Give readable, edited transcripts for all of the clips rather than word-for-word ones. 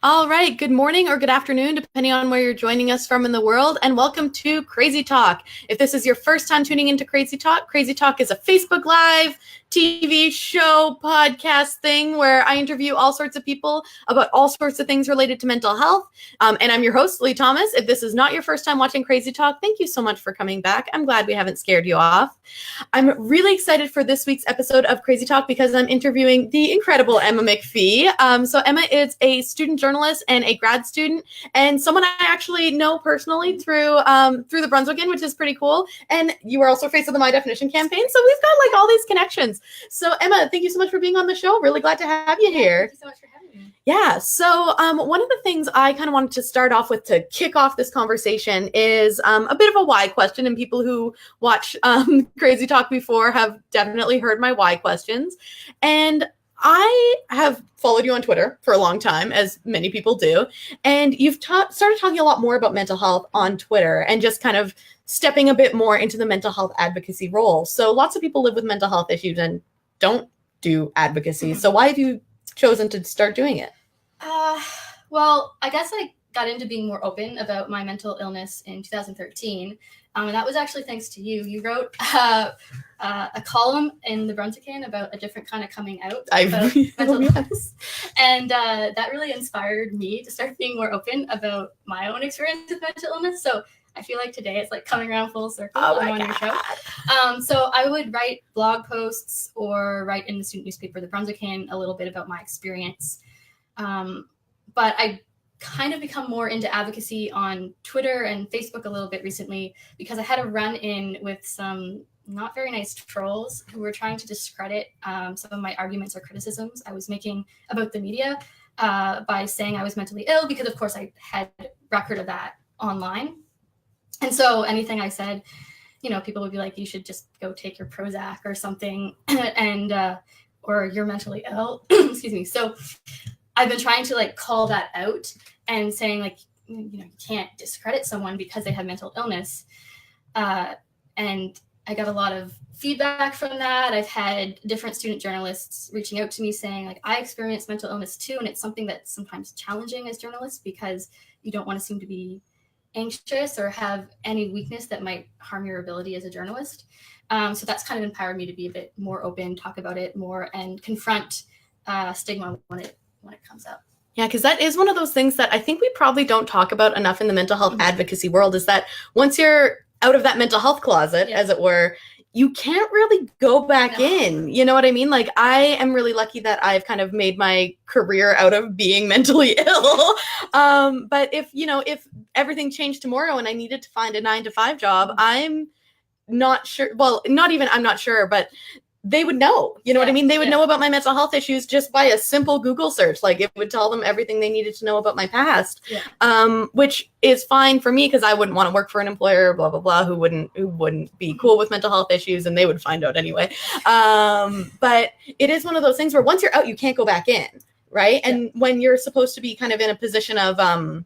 All right. Good morning or good afternoon, depending on where you're joining us from in the world. And welcome to Crazy Talk. If this is your first time tuning into Crazy Talk is a Facebook Live, TV show, podcast thing where I interview all sorts of people about all sorts of things related to mental health. And I'm your host, Lee Thomas. If this is not your first time watching Crazy Talk, thank you so much for coming back. I'm glad we haven't scared you off. I'm really excited for this week's episode of Crazy Talk because I'm interviewing the incredible Emma McPhee. So Emma is a student journalist and a grad student, and someone I actually know personally through the Brunswickian, which is pretty cool. And you are also face of the My Definition campaign, so we've got like all these connections. So Emma, thank you so much for being on the show. Really glad to have you here. Thank you so much for having me. Yeah. So one of the things I kind of wanted to start off with to kick off this conversation is a bit of a why question. And people who watch Crazy Talk before have definitely heard my why questions. And I have followed you on Twitter for a long time, as many people do. And you've started talking a lot more about mental health on Twitter and just kind of stepping a bit more into the mental health advocacy role. So lots of people live with mental health issues and don't do advocacy. So why have you chosen to start doing it? Well, I guess I got into being more open about my mental illness in 2013. And that was actually thanks to you. You wrote a column in the Brunswickian about a different kind of coming out about mental illness. And that really inspired me to start being more open about my own experience with mental illness. So I feel like today it's like coming around full circle on your show. So I would write blog posts or write in the student newspaper, the Brunswickian, a little bit about my experience. But I kind of become more into advocacy on Twitter and Facebook a little bit recently because I had a run-in with some not very nice trolls who were trying to discredit some of my arguments or criticisms I was making about the media by saying I was mentally ill because, of course, I had record of that online. And so anything I said, people would be like, you should just go take your Prozac or something, and or you're mentally ill. Excuse me. So I've been trying to call that out and saying you can't discredit someone because they have mental illness. And I got a lot of feedback from that. I've had different student journalists reaching out to me saying I experience mental illness too. And it's something that's sometimes challenging as journalists because you don't want to seem to be anxious or have any weakness that might harm your ability as a journalist. So that's kind of empowered me to be a bit more open, talk about it more, and confront stigma when it comes up. Yeah, because that is one of those things that I think we probably don't talk about enough in the mental health advocacy world, is that once you're out of that mental health closet, as it were, you can't really go back in. You know what I mean? I am really lucky that I've kind of made my career out of being mentally ill. But if everything changed tomorrow and I needed to find a 9-to-5 job, I'm not sure. Well, I'm not sure, but they would know, what I mean? They would know about my mental health issues just by a simple Google search. It would tell them everything they needed to know about my past, which is fine for me because I wouldn't want to work for an employer, blah, blah, blah, who wouldn't be cool with mental health issues, and they would find out anyway. But it is one of those things where once you're out, you can't go back in, right? And when you're supposed to be kind of in a position of,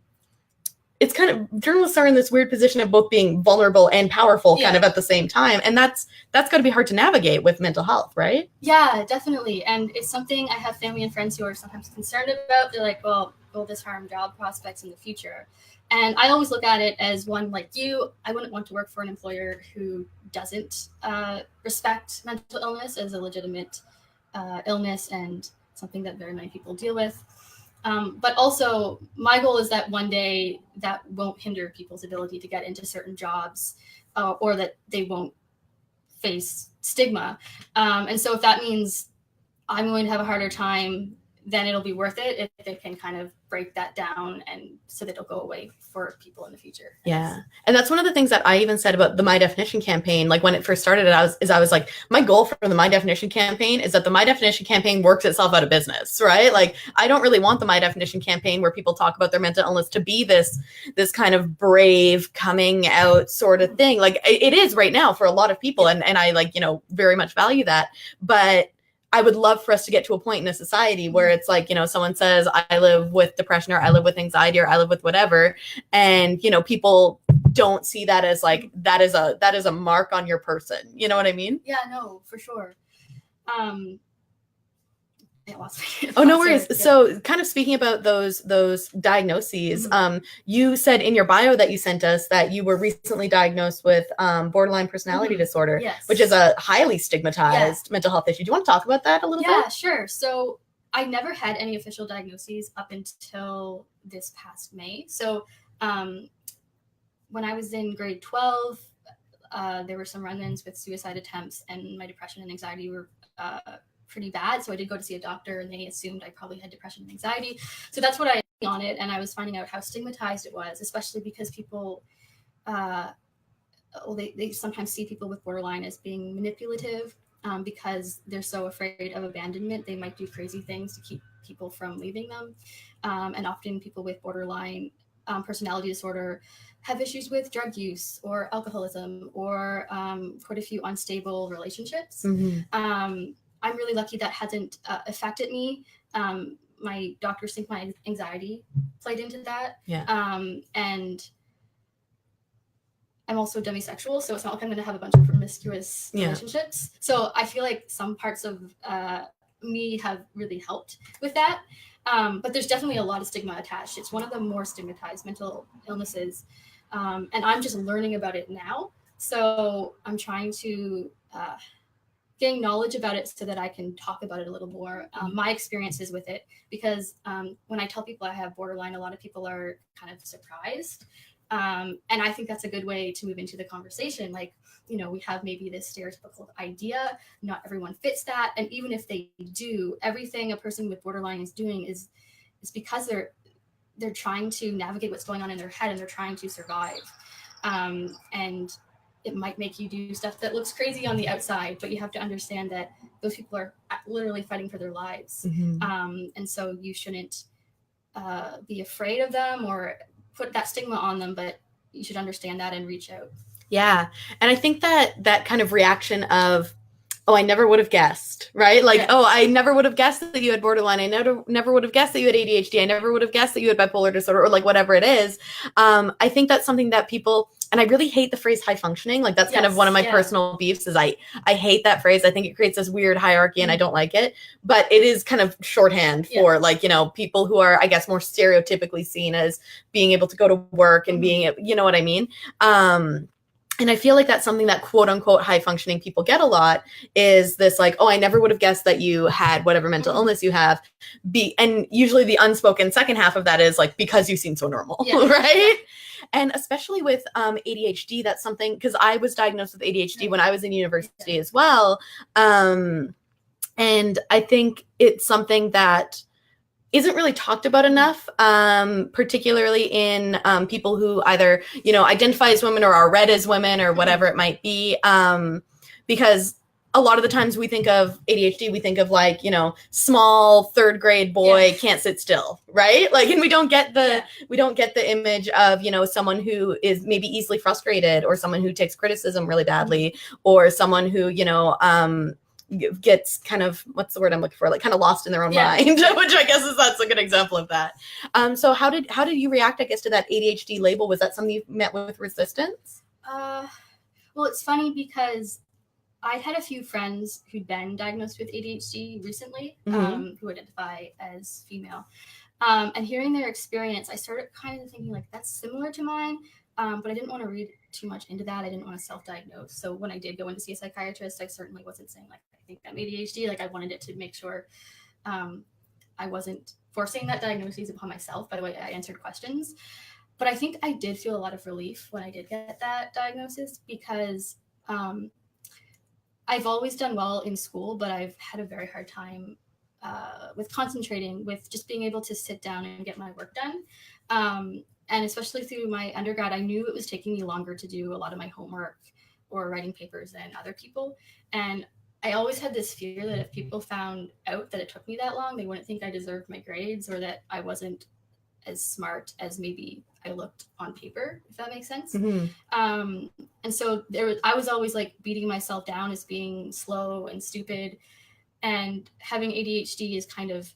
it's kind of, journalists are in this weird position of both being vulnerable and powerful kind of at the same time. And that's got to be hard to navigate with mental health, right? Yeah, definitely. And it's something I have family and friends who are sometimes concerned about. They're like, well, will this harm job prospects in the future? And I always look at it as one like you. I wouldn't want to work for an employer who doesn't respect mental illness as a legitimate illness and something that very many people deal with. But also, my goal is that one day that won't hinder people's ability to get into certain jobs or that they won't face stigma. And so if that means I'm going to have a harder time, then it'll be worth it if they can kind of break that down and so that it'll go away for people in the future. Yeah. And that's one of the things that I even said about the My Definition campaign. When it first started, I was like, my goal for the My Definition campaign is that the My Definition campaign works itself out of business, right? I don't really want the My Definition campaign where people talk about their mental illness to be this kind of brave coming out sort of thing. It is right now for a lot of people. And I very much value that. But I would love for us to get to a point in a society where it's someone says, I live with depression or I live with anxiety or I live with whatever. And, people don't see that as that is a mark on your person. You know what I mean? Yeah, no, for sure. I lost my Oh, no thoughts worries. there. Yeah. So kind of speaking about those diagnoses, you said in your bio that you sent us that you were recently diagnosed with borderline personality disorder, Yes. which is a highly stigmatized mental health issue. Do you want to talk about that a little bit? Yeah, sure. So I never had any official diagnoses up until this past May. So when I was in grade 12, there were some run-ins with suicide attempts, and my depression and anxiety were pretty bad. So I did go to see a doctor, and they assumed I probably had depression and anxiety. So that's what I on it, and I was finding out how stigmatized it was, especially because people, they sometimes see people with borderline as being manipulative because they're so afraid of abandonment. They might do crazy things to keep people from leaving them, and often people with borderline personality disorder have issues with drug use or alcoholism or quite a few unstable relationships. I'm really lucky that hasn't affected me. My doctors think my anxiety played into that. And I'm also demisexual, so it's not like I'm going to have a bunch of promiscuous relationships. So I feel like some parts of me have really helped with that. But there's definitely a lot of stigma attached. It's one of the more stigmatized mental illnesses. And I'm just learning about it now. So I'm trying to gain knowledge about it so that I can talk about it a little more, my experiences with it. Because when I tell people I have borderline, a lot of people are kind of surprised. And I think that's a good way to move into the conversation. Like, we have maybe this stereotypical idea. Not everyone fits that. And even if they do, everything a person with borderline is doing is because they're trying to navigate what's going on in their head, and they're trying to survive. And it might make you do stuff that looks crazy on the outside, but you have to understand that those people are literally fighting for their lives. And so you shouldn't be afraid of them or put that stigma on them, but you should understand that and reach out. Yeah. And I think that kind of reaction of, oh, I never would have guessed, right? Like, oh, I never would have guessed that you had borderline. I never would have guessed that you had ADHD. I never would have guessed that you had bipolar disorder, or like whatever it is. I think that's something that people, and I really hate the phrase high functioning. Like that's kind of one of my personal beefs is I hate that phrase. I think it creates this weird hierarchy and I don't like it, but it is kind of shorthand for like, people who are, I guess, more stereotypically seen as being able to go to work and being, you know what I mean? And I feel like that's something that quote unquote high functioning people get a lot is this like, oh, I never would have guessed that you had whatever mental illness you have. And usually the unspoken second half of that is like, because you seem so normal, right? And especially with ADHD, that's something, because I was diagnosed with ADHD when I was in university as well. And I think it's something that isn't really talked about enough, particularly in people who either, identify as women or are read as women or whatever it might be. Because a lot of the times we think of ADHD, we think of like, small third grade boy can't sit still, right? Like, and we don't get the image of, someone who is maybe easily frustrated or someone who takes criticism really badly or someone who, gets kind of, what's the word I'm looking for? Like kind of lost in their own mind, which I guess that's a good example of that. So how did you react, I guess, to that ADHD label? Was that something you met with resistance? Well, it's funny because I had a few friends who'd been diagnosed with ADHD recently, who identify as female. And hearing their experience, I started kind of thinking like, that's similar to mine. But I didn't want to read too much into that. I didn't want to self-diagnose. So when I did go in to see a psychiatrist, I certainly wasn't saying like, I think I'm ADHD. Like I wanted it to make sure I wasn't forcing that diagnosis upon myself by the way I answered questions. But I think I did feel a lot of relief when I did get that diagnosis because I've always done well in school, but I've had a very hard time with concentrating, with just being able to sit down and get my work done. And especially through my undergrad, I knew it was taking me longer to do a lot of my homework or writing papers than other people. And I always had this fear that if people found out that it took me that long, they wouldn't think I deserved my grades or that I wasn't as smart as maybe I looked on paper, if that makes sense. And so I was always like beating myself down as being slow and stupid. And having ADHD is kind of,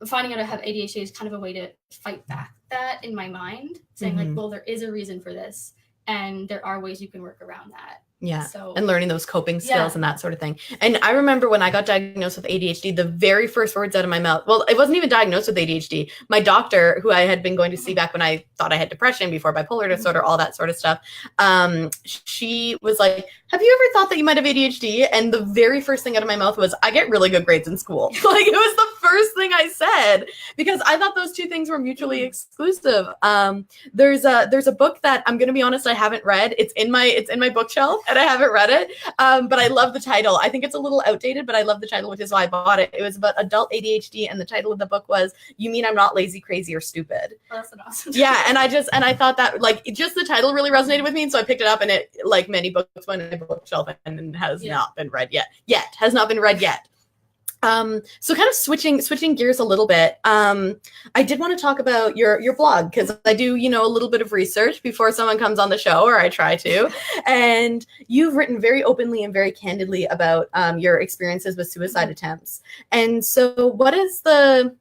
finding out I have ADHD is kind of a way to fight back that in my mind, saying like, well, there is a reason for this and there are ways you can work around that. Yeah. So, and learning those coping skills Yeah. and that sort of thing. And I remember when I got diagnosed with ADHD, the very first words out of my mouth, well, I wasn't even diagnosed with ADHD. My doctor, who I had been going to see back when I thought I had depression before bipolar disorder, all that sort of stuff, she was like, have you ever thought that you might have ADHD? And the very first thing out of my mouth was, I get really good grades in school. Like, it was the first thing I said, because I thought those two things were mutually exclusive. There's a book that, I'm going to be honest, I haven't read. It's in my bookshelf and I haven't read it. But I love the title. I think it's a little outdated, but I love the title, which is why I bought it. It was about adult ADHD, and the title of the book was "You Mean I'm Not Lazy, Crazy, or Stupid." Oh, that's an awesome Yeah, and I thought that, like, just the title really resonated with me, and so I picked it up, and it, like many books, went in my bookshelf and has not been read yet. Has not been read yet. So kind of switching gears a little bit. I did want to talk about your blog, because I do, a little bit of research before someone comes on the show, or I try to. And you've written very openly and very candidly about your experiences with suicide attempts. And so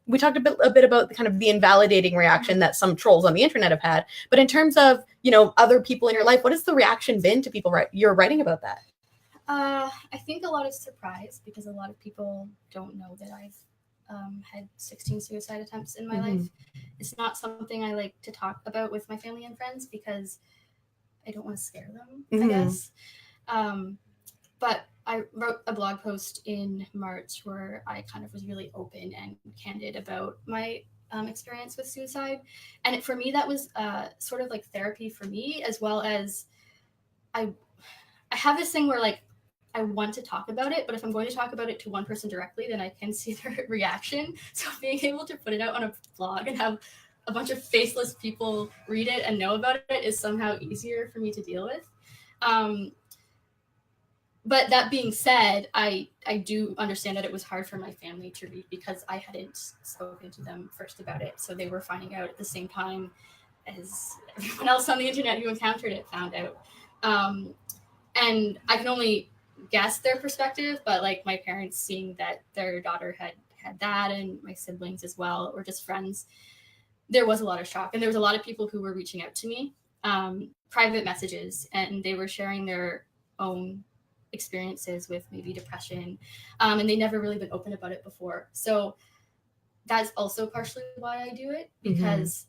we talked a bit about the kind of the invalidating reaction that some trolls on the internet have had, but in terms of, other people in your life, what has the reaction been to people you're writing about that? I think a lot of surprise, because a lot of people don't know that I've had 16 suicide attempts in my life. It's not something I like to talk about with my family and friends, because I don't want to scare them, I guess. But I wrote a blog post in March where I kind of was really open and candid about my experience with suicide. And for me, that was sort of like therapy for me, as well as I have this thing where, like, I want to talk about it, but if I'm going to talk about it to one person directly, then I can see their reaction. So being able to put it out on a blog and have a bunch of faceless people read it and know about it is somehow easier for me to deal with. But that being said, I do understand that it was hard for my family to read, because I hadn't spoken to them first about it. So they were finding out at the same time as everyone else on the internet who encountered it found out. And I can only guess their perspective, but like my parents seeing that their daughter had that, and my siblings as well, or just friends, there was a lot of shock. And there was a lot of people who were reaching out to me, private messages, and they were sharing their own experiences with maybe depression, and they never really been open about it before. So that's also partially why I do it, because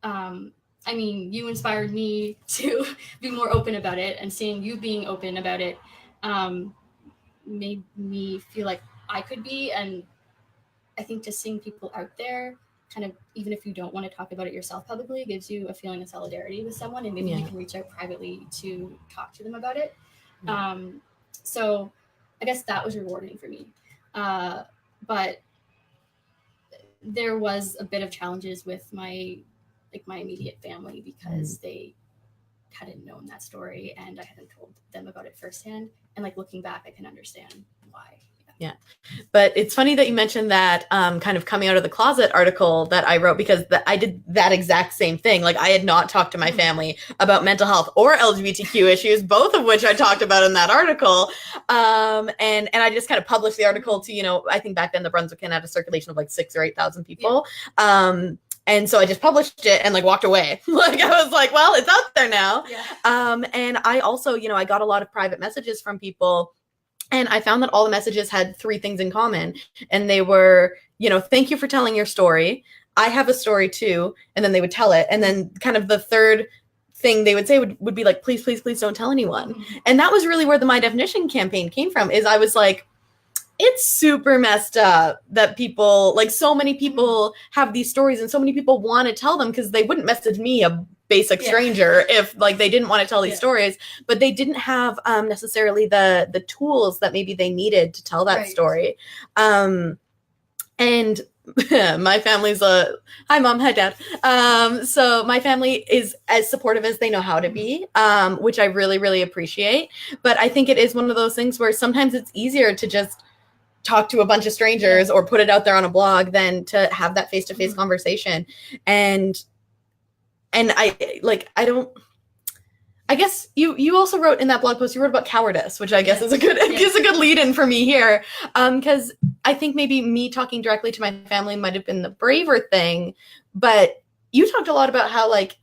I mean, you inspired me to be more open about it, and seeing you being open about it made me feel like I could be. And I think just seeing people out there, kind of, even if you don't want to talk about it yourself publicly, gives you a feeling of solidarity with someone, and maybe you can reach out privately to talk to them about it. So I guess that was rewarding for me. But there was a bit of challenges with my immediate family, because they hadn't known that story, and I hadn't told them about it firsthand. And like, looking back, I can understand why. Yeah. But it's funny that you mentioned that kind of coming out of the closet article that I wrote, because I did that exact same thing. Like, I had not talked to my family about mental health or LGBTQ issues, both of which I talked about in that article. And I just kind of published the article to, I think back then the Brunswick had a circulation of like 6,000 or 8,000 people. And so I just published it and like walked away. Like, I was like, well, it's out there now. And I also, I got a lot of private messages from people, and I found that all the messages had three things in common. And they were, thank you for telling your story. I have a story too. And then they would tell it. And then kind of the third thing they would say would be like, please, please, please don't tell anyone. And that was really where the My Definition campaign came from, is I was like, it's super messed up that people, like, so many people have these stories, and so many people want to tell them, because they wouldn't message me, a basic stranger, if like they didn't want to tell these stories, but they didn't have necessarily the tools that maybe they needed to tell that story. And my family's hi mom, hi dad. So my family is as supportive as they know how to be, which I really, really appreciate. But I think it is one of those things where sometimes it's easier to just talk to a bunch of strangers or put it out there on a blog than to have that face-to-face conversation. And I guess you also wrote in that blog post, you wrote about cowardice, which I guess is a good lead in for me here. Because I think maybe me talking directly to my family might have been the braver thing, but you talked a lot about how, like,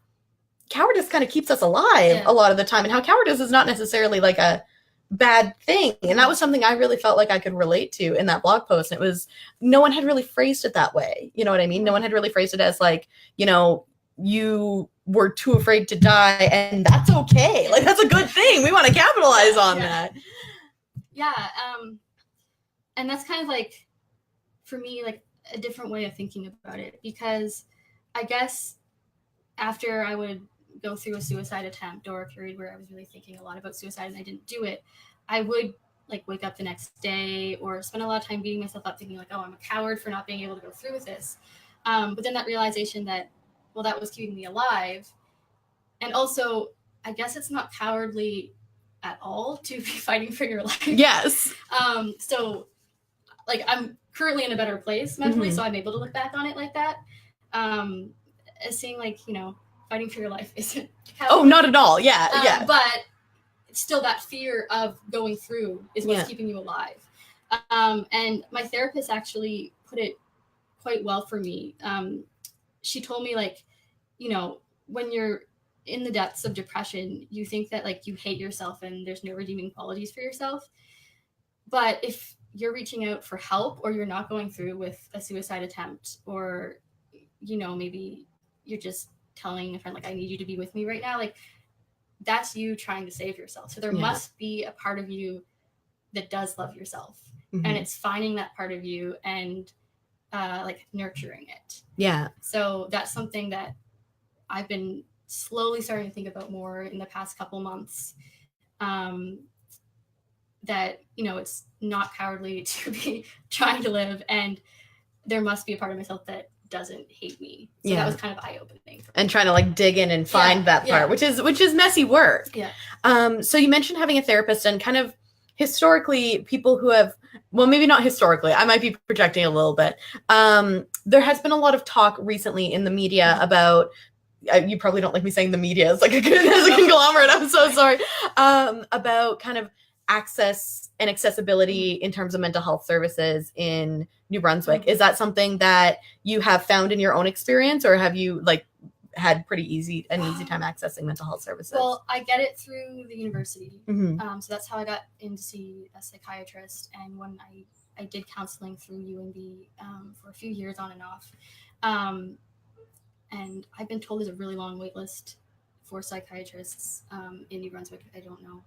cowardice kind of keeps us alive a lot of the time, and how cowardice is not necessarily like a bad thing. And that was something I really felt like I could relate to in that blog post. And it was, no one had really phrased it that way. You know what I mean? No one had really phrased it as like, you know, you were too afraid to die, and that's okay. Like, that's a good thing. We want to capitalize on that. Yeah. And that's kind of like, for me, like a different way of thinking about it, because I guess after I would go through a suicide attempt or a period where I was really thinking a lot about suicide and I didn't do it, I would like wake up the next day or spend a lot of time beating myself up thinking like, oh, I'm a coward for not being able to go through with this. But then that realization that, well, that was keeping me alive. And also, I guess it's not cowardly at all to be fighting for your life. Yes. So like, I'm currently in a better place mentally, so I'm able to look back on it like that. As seeing like, you know, fighting for your life isn't cowardly. Oh, not at all. Yeah. But still that fear of going through is what's keeping you alive. And my therapist actually put it quite well for me. She told me, like, you know, when you're in the depths of depression, you think that like you hate yourself and there's no redeeming qualities for yourself. But if you're reaching out for help, or you're not going through with a suicide attempt, or, you know, maybe you're just telling a friend like, I need you to be with me right now, like, that's you trying to save yourself. So there must be a part of you that does love yourself, and it's finding that part of you and like nurturing it. Yeah. So that's something that I've been slowly starting to think about more in the past couple months. That, you know, it's not cowardly to be trying to live, and there must be a part of myself that doesn't hate me. So that was kind of eye-opening. And trying to like dig in and find that part, which is messy work. Yeah. So you mentioned having a therapist, and kind of historically, people who have, well, maybe not historically, I might be projecting a little bit. There has been a lot of talk recently in the media about, you probably don't like me saying the media is like a conglomerate, I'm so sorry, about kind of access and accessibility in terms of mental health services in New Brunswick. Is that something that you have found in your own experience, or have you like had an easy time accessing mental health services? Well, I get it through the university. So that's how I got in to see a psychiatrist. And when I did counseling through UNB for a few years on and off. And I've been told there's a really long wait list for psychiatrists in New Brunswick. I don't know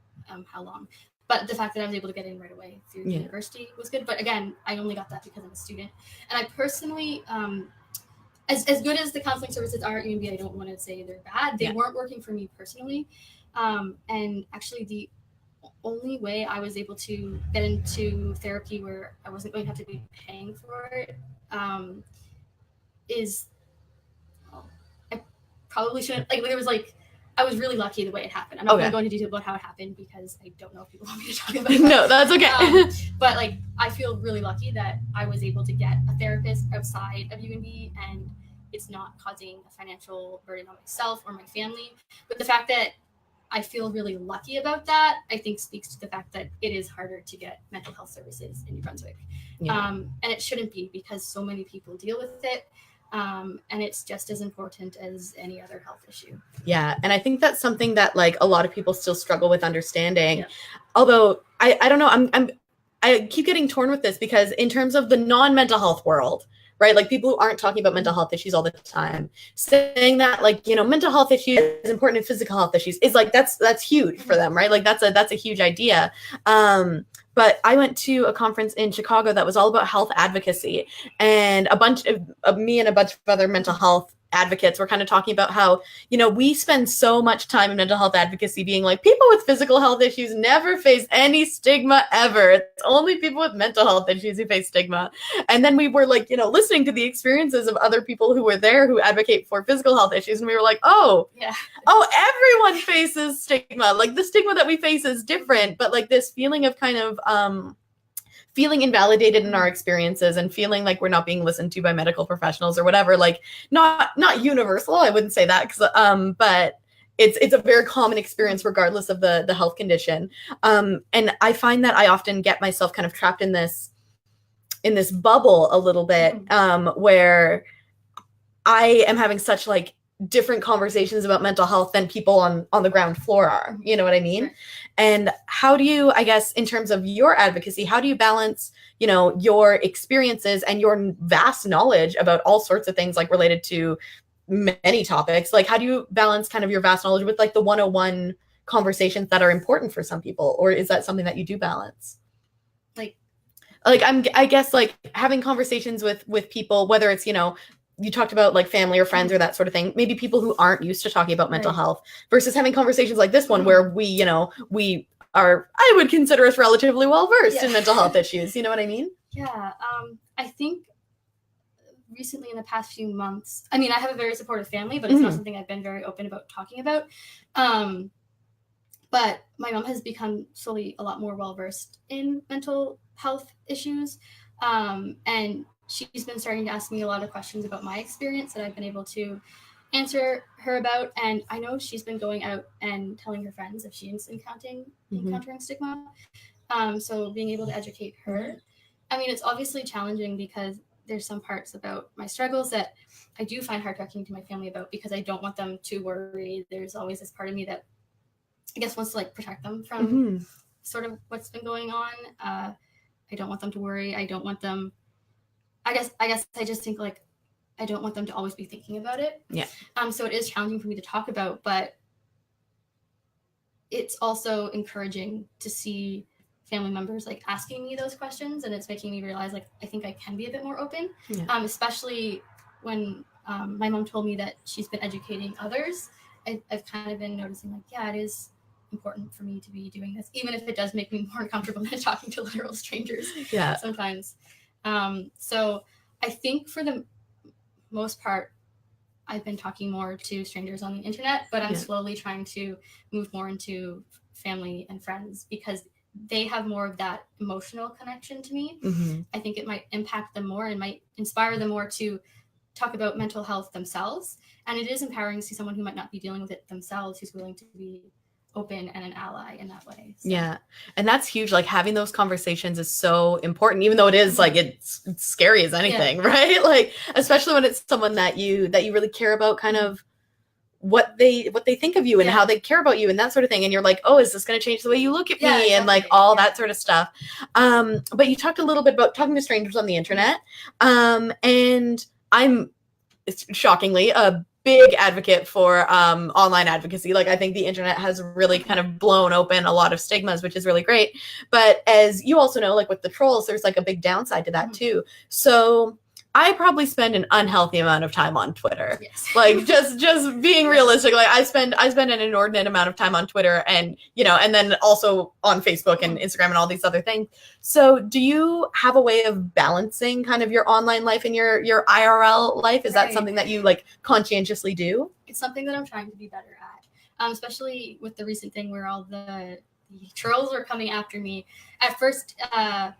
how long. But the fact that I was able to get in right away through the university was good. But again, I only got that because I'm a student. And I personally, as good as the counseling services are at UNB, I don't want to say they're bad. They weren't working for me personally. And actually, the only way I was able to get into therapy where I wasn't going to have to be paying for it is, I probably shouldn't, like, there was like, I was really lucky the way it happened. I'm not going to go into detail about how it happened because I don't know if people want me to talk about it. No, that's okay. But like, I feel really lucky that I was able to get a therapist outside of UNB, and it's not causing a financial burden on myself or my family. But the fact that I feel really lucky about that, I think speaks to the fact that it is harder to get mental health services in New Brunswick. And it shouldn't be, because so many people deal with it. And it's just as important as any other health issue. Yeah. And I think that's something that like a lot of people still struggle with understanding. Although I don't know, I keep getting torn with this, because in terms of the non-mental health world, right? Like people who aren't talking about mental health issues all the time, saying that like, you know, mental health issues is important in physical health issues is like, that's huge for them, right? Like that's a huge idea. But I went to a conference in Chicago that was all about health advocacy, and a bunch of me and a bunch of other mental health advocates were kind of talking about how, you know, we spend so much time in mental health advocacy being like, people with physical health issues never face any stigma ever. It's only people with mental health issues who face stigma. And then we were like, you know, listening to the experiences of other people who were there who advocate for physical health issues. And we were like, everyone faces stigma. Like the stigma that we face is different, but like this feeling of kind of, feeling invalidated in our experiences and feeling like we're not being listened to by medical professionals or whatever, like not universal, I wouldn't say that, because but it's a very common experience regardless of the health condition. And I find that I often get myself kind of trapped in this bubble a little bit, where I am having such like different conversations about mental health than people on the ground floor are. You know what I mean? Right. And how do you, I guess, in terms of your advocacy, how do you balance, your experiences and your vast knowledge about all sorts of things like related to many topics? Like, how do you balance kind of your vast knowledge with like the 101 conversations that are important for some people? Or is that something that you do balance? I guess like having conversations with people, whether it's, you talked about like family or friends or that sort of thing, maybe people who aren't used to talking about mental health versus having conversations like this one where we are, I would consider us relatively well versed in mental health issues. You know what I mean? Yeah. I think recently in the past few months, I mean, I have a very supportive family, but it's not something I've been very open about talking about. But my mom has become slowly a lot more well versed in mental health issues. And she's been starting to ask me a lot of questions about my experience that I've been able to answer her about. And I know she's been going out and telling her friends if she's encountering stigma. So being able to educate her. I mean, it's obviously challenging because there's some parts about my struggles that I do find hard talking to my family about because I don't want them to worry. There's always this part of me that I guess wants to like protect them from sort of what's been going on. I don't want them to worry. I don't want them. I guess I just think like I don't want them to always be thinking about it. Yeah. So it is challenging for me to talk about, but it's also encouraging to see family members like asking me those questions, and it's making me realize like I think I can be a bit more open. Especially when my mom told me that she's been educating others. I've kind of been noticing like, yeah, it is important for me to be doing this, even if it does make me more uncomfortable than talking to literal strangers sometimes. So I think for the most part, I've been talking more to strangers on the internet, but I'm slowly trying to move more into family and friends because they have more of that emotional connection to me. I think it might impact them more and might inspire them more to talk about mental health themselves. And it is empowering to see someone who might not be dealing with it themselves who's willing to be open and an ally in that way. So. Yeah. And that's huge. Like having those conversations is so important, even though it is like it's scary as anything, right? Like especially when it's someone that you really care about kind of what they think of you and how they care about you and that sort of thing. And you're like, oh, is this going to change the way you look at me? Exactly. And like all that sort of stuff. But you talked a little bit about talking to strangers on the internet. And I'm shockingly a big advocate for online advocacy. Like I think the internet has really kind of blown open a lot of stigmas, which is really great. But as you also know, like with the trolls, there's like a big downside to that too. So I probably spend an unhealthy amount of time on Twitter. Yes. Like just being realistic, like I spend an inordinate amount of time on Twitter and, and then also on Facebook and Instagram and all these other things. So do you have a way of balancing kind of your online life and your IRL life? Is that something that you like conscientiously do? It's something that I'm trying to be better at, especially with the recent thing where all the trolls were coming after me. At first, I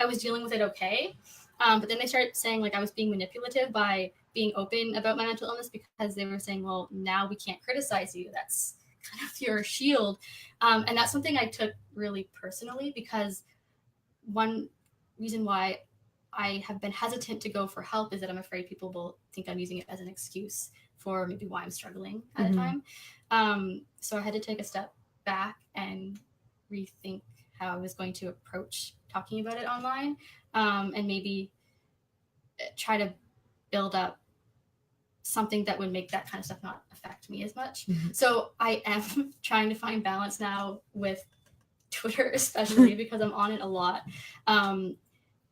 was dealing with it okay. But then they started saying like I was being manipulative by being open about my mental illness because they were saying, well, now we can't criticize you. That's kind of your shield. And that's something I took really personally because one reason why I have been hesitant to go for help is that I'm afraid people will think I'm using it as an excuse for maybe why I'm struggling at a time. So I had to take a step back and rethink how I was going to approach talking about it online. And maybe try to build up something that would make that kind of stuff not affect me as much. So I am trying to find balance now with Twitter, especially because I'm on it a lot. And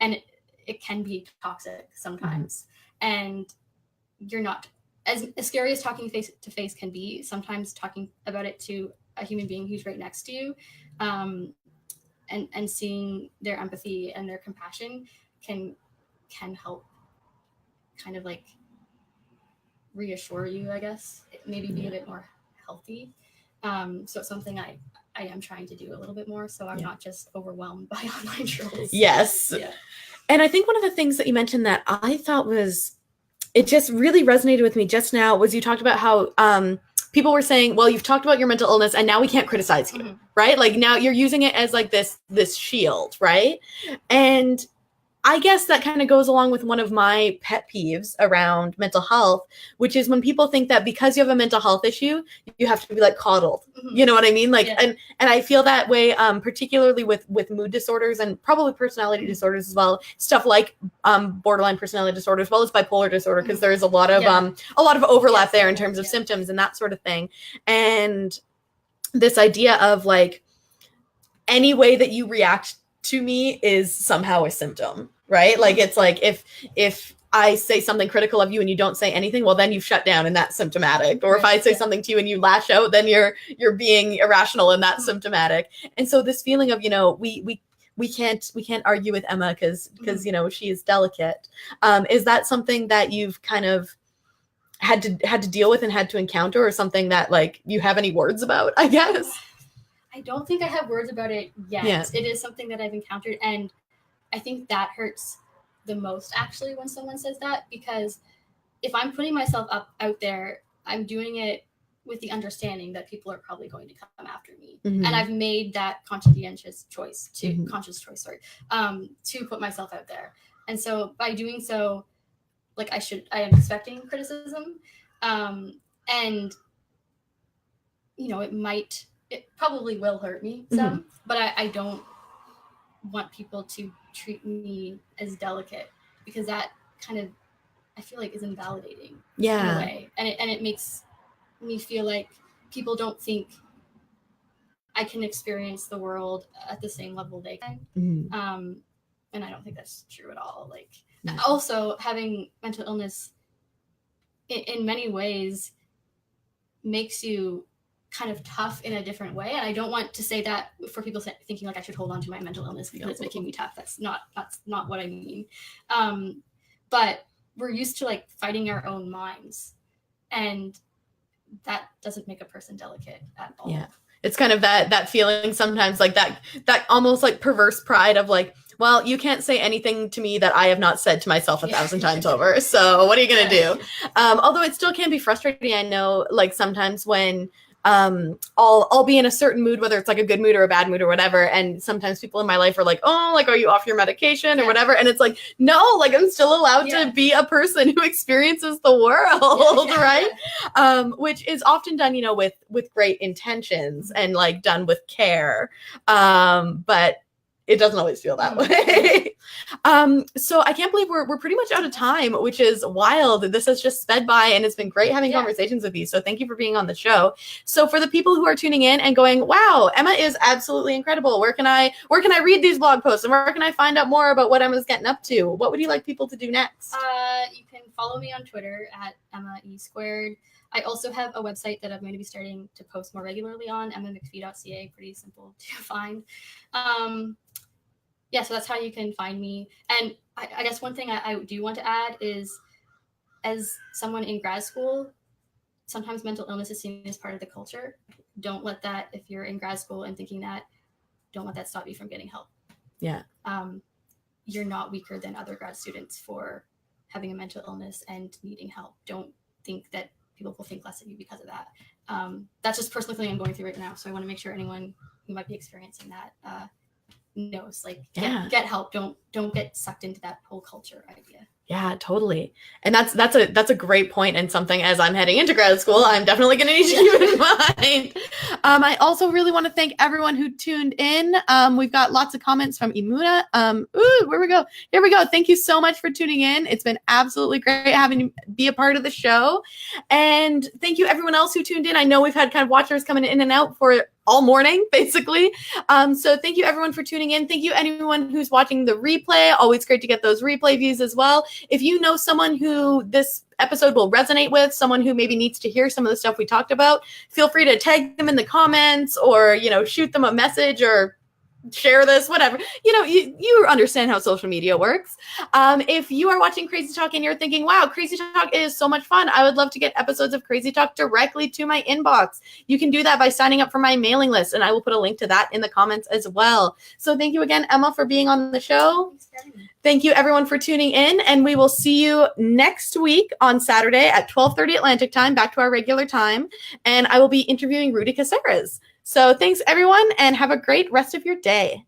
it can be toxic sometimes. And you're not, as scary as talking face to face can be, sometimes talking about it to a human being who's right next to you, and seeing their empathy and their compassion can help kind of like reassure you, I guess, maybe be a bit more healthy. So it's something I am trying to do a little bit more so I'm not just overwhelmed by online trolls. Yes. And I think one of the things that you mentioned that I thought it just really resonated with me just now was you talked about how people were saying, well, you've talked about your mental illness and now we can't criticize you, right? Like now you're using it as like this shield, right? And I guess that kind of goes along with one of my pet peeves around mental health, which is when people think that because you have a mental health issue, you have to be like coddled. Mhm. You know what I mean? Like, Yeah. and I feel that way, particularly with mood disorders and probably personality disorders as well. Stuff like borderline personality disorder, as well as bipolar disorder, because there's a lot of overlap Yes, there in there terms is, of yeah. symptoms and that sort of thing. And this idea of like any way that you react to me is somehow a symptom, right? Like it's like if I say something critical of you and you don't say anything, well then you shut down and that's symptomatic. Or if I say something to you and you lash out, then you're being irrational and that's symptomatic. And so this feeling of, you know, we can't argue with Emma because you know she is delicate. Is that something that you've kind of had to deal with and had to encounter, or something that like you have any words about, I guess? I don't think I have words about it yet. Yeah. It is something that I've encountered, and I think that hurts the most actually when someone says that, because if I'm putting myself out there, I'm doing it with the understanding that people are probably going to come after me. Mhm. And I've made that conscientious choice to Mhm. to put myself out there. And so by doing so, like I am expecting criticism. And you know, it probably will hurt me some, but I don't want people to treat me as delicate, because that kind of, I feel like, is invalidating in a way. And it makes me feel like people don't think I can experience the world at the same level they can. And I don't think that's true at all. Like, also having mental illness in many ways makes you kind of tough in a different way. And I don't want to say that for people thinking like I should hold on to my mental illness because it's making me tough. That's not what I mean. But we're used to like fighting our own minds, and that doesn't make a person delicate at all. Yeah. It's kind of that feeling sometimes, like that almost like perverse pride of like, well, you can't say anything to me that I have not said to myself 1,000 times over. So what are you going to do? Although it still can be frustrating. I know, like sometimes when I'll be in a certain mood, whether it's like a good mood or a bad mood or whatever. And sometimes people in my life are like, oh, like, are you off your medication or whatever? And it's like, no, like I'm still allowed to be a person who experiences the world, right? Which is often done, you know, with great intentions and like done with care. But it doesn't always feel that way. So I can't believe we're pretty much out of time, which is wild. This has just sped by, and it's been great having conversations with you. So thank you for being on the show. So for the people who are tuning in and going, wow, Emma is absolutely incredible. Where can I read these blog posts, and where can I find out more about what Emma's getting up to? What would you like people to do next? You can follow me on Twitter at Emma E Squared. I also have a website that I'm going to be starting to post more regularly on, emmamcphee.ca. Pretty simple to find. So that's how you can find me. And I guess one thing I do want to add is, as someone in grad school, sometimes mental illness is seen as part of the culture. Don't let that, if you're in grad school and thinking that, don't let that stop you from getting help. Yeah. You're not weaker than other grad students for having a mental illness and needing help. Don't think that people will think less of you because of that. That's just personally something I'm going through right now. So I want to make sure anyone who might be experiencing that knows, like, get help. Don't get sucked into that whole culture idea. Yeah, totally. And that's a great point, and something as I'm heading into grad school, I'm definitely going to need to keep in mind. I also really want to thank everyone who tuned in. We've got lots of comments from Imuna. Where we go? Here we go. Thank you so much for tuning in. It's been absolutely great having you be a part of the show. And thank you everyone else who tuned in. I know we've had kind of watchers coming in and out for all morning, basically. So thank you everyone for tuning in. Thank you anyone who's watching the replay. Always great to get those replay views as well. If you know someone who this episode will resonate with, someone who maybe needs to hear some of the stuff we talked about, feel free to tag them in the comments, or, you know, shoot them a message, or share this, whatever. You know, you understand how social media works. If you are watching Crazy Talk and you're thinking, wow, Crazy Talk is so much fun, I would love to get episodes of Crazy Talk directly to my inbox. You can do that by signing up for my mailing list, and I will put a link to that in the comments as well. So thank you again, Emma, for being on the show. Thank you everyone for tuning in, and we will see you next week on Saturday at 12:30 Atlantic time, back to our regular time, and I will be interviewing Rudy Caceres. So thanks everyone, and have a great rest of your day.